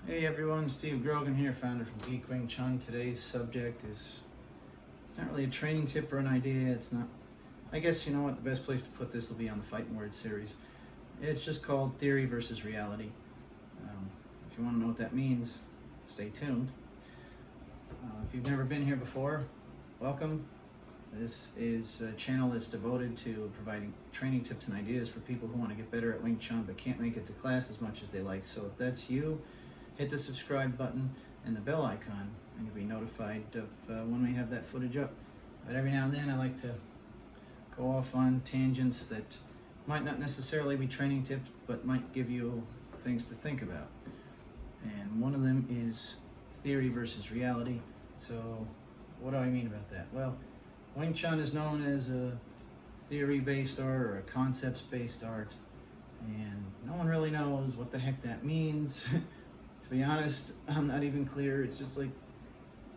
Hey everyone, Steve Grogan here, founder from Geek, Wing Chun. Today's subject is not really a training tip or an idea. It's not, I guess you know what, the best place to put this will be on the Fighting Words series. It's just called Theory versus Reality. If you want to know what that means, stay tuned. If you've never been here before, welcome. This is a channel that's devoted to providing training tips and ideas for people who want to get better at Wing Chun but can't make it to class as much as they like. So if that's you, hit the subscribe button and the bell icon and you'll be notified of when we have that footage up. But every now and then I like to go off on tangents that might not necessarily be training tips but might give you things to think about. And one of them is theory versus reality. So what do I mean about that? Well, Wing Chun is known as a theory-based art or a concepts-based art, and no one really knows what the heck that means. To be honest, I'm not even clear. It's just like,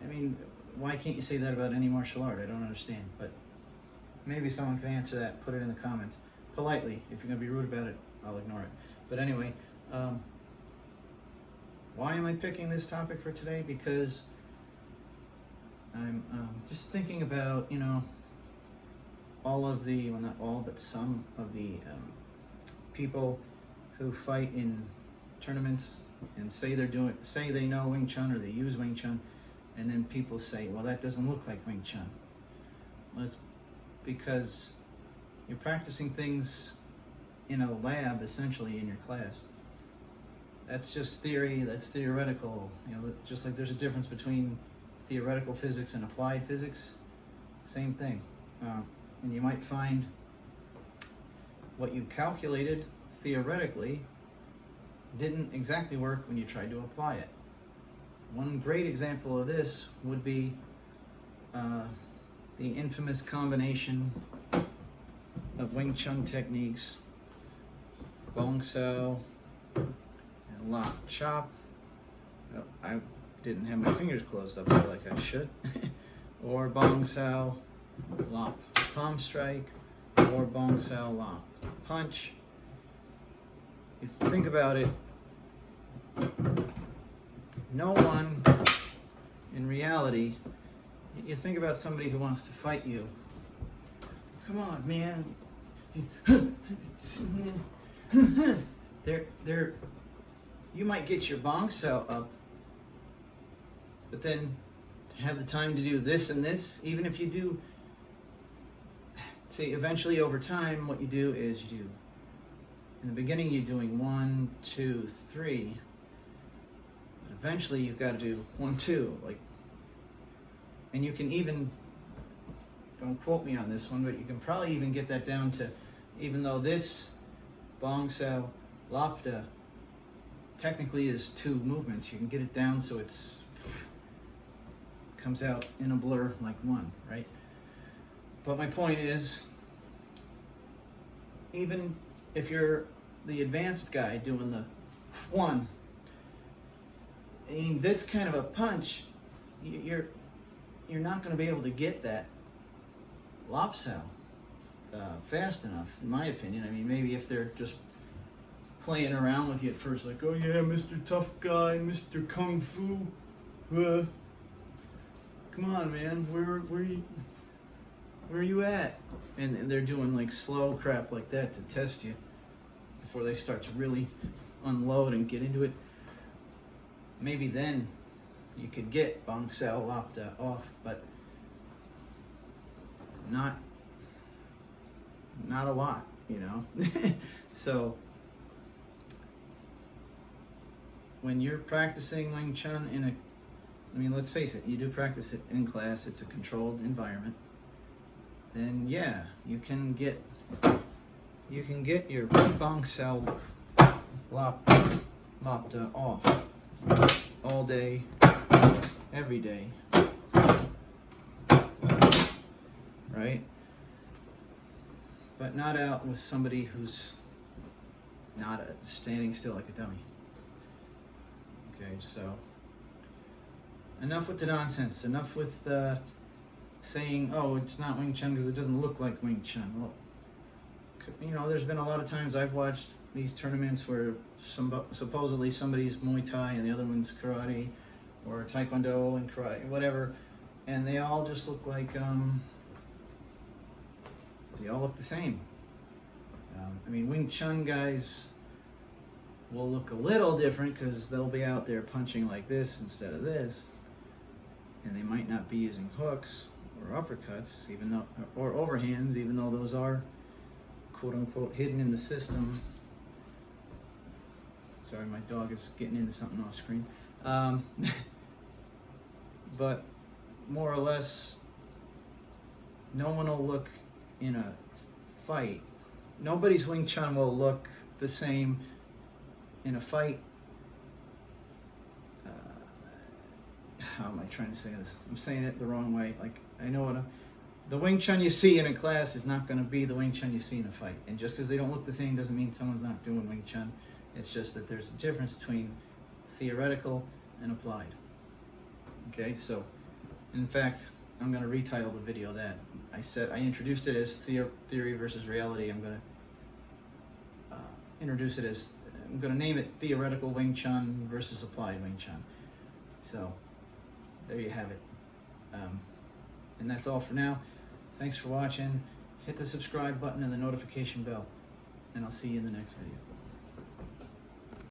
I mean, why can't you say that about any martial art? I don't understand, but maybe someone can answer that. Put it in the comments. Politely. If you're going to be rude about it, I'll ignore it. But anyway, why am I picking this topic for today? Because I'm just thinking about, you know, all of the, well not all, but some of the people who fight in tournaments and say they know Wing Chun or they use Wing Chun, and then people say, well, that doesn't look like Wing Chun. Well, it's because you're practicing things in a lab, essentially, in your class. That's just theory, that's theoretical. You know, just like there's a difference between theoretical physics and applied physics, same thing. And you might find what you calculated theoretically didn't exactly work when you tried to apply it. One great example of this would be the infamous combination of Wing Chun techniques, Bong Sao and Lock Chop. Oh, I didn't have my fingers closed up there like I should. Or Bong Sao Lop Palm Strike, or Bong Sao Lop Punch. If you think about it, no one in reality, you think about somebody who wants to fight you. Come on, man. You might get your Bong Sao up, but then to have the time to do this and this, even if you do, see, eventually over time, what you do is you do, in the beginning you're doing 1, 2, 3, but eventually you've got to do 1, 2, like, and you can even, don't quote me on this one, but you can probably even get that down to, even though this Bong Sao Lopta technically is 2 movements, you can get it down so it's comes out in a blur like 1, right? But my point is, even if you're the advanced guy doing the 1, I mean, this kind of a punch, you're not going to be able to get that Lop Sao fast enough, in my opinion. I mean, maybe if they're just playing around with you at first, like, oh yeah, Mr. Tough Guy, Mr. Kung Fu, come on, man, where are you at? And they're doing like slow crap like that to test you before they start to really unload and get into it. Maybe then you could get Bong Sao Lopta off, but not a lot, you know. So when you're practicing Wing Chun I mean, let's face it, you do practice it in class, it's a controlled environment, then yeah, you can get your Bong Sao Lopta off all day, every day, right? But not out with somebody who's not standing still like a dummy. Okay, so enough with the nonsense. Enough with saying, oh, it's not Wing Chun because it doesn't look like Wing Chun. Well, you know, there's been a lot of times I've watched these tournaments where supposedly somebody's Muay Thai and the other one's karate, or Tae Kwon Do and karate, whatever, and they all just look like, they all look the same. I mean, Wing Chun guys will look a little different because they'll be out there punching like this instead of this, and they might not be using hooks or uppercuts, even though, or overhands, even though those are quote unquote hidden in the system. Sorry, my dog is getting into something off screen. But more or less, no one will look in a fight. Nobody's Wing Chun will look the same in a fight. How am I trying to say this? I'm saying it the wrong way. Like, I know what the Wing Chun you see in a class is not going to be the Wing Chun you see in a fight. And just because they don't look the same doesn't mean someone's not doing Wing Chun. It's just that there's a difference between theoretical and applied. Okay, so in fact, I'm going to retitle the video that. I introduced it as theory versus reality. I'm going to introduce it as, I'm going to name it theoretical Wing Chun versus applied Wing Chun. So there you have it. And that's all for now. Thanks for watching. Hit the subscribe button and the notification bell, and I'll see you in the next video.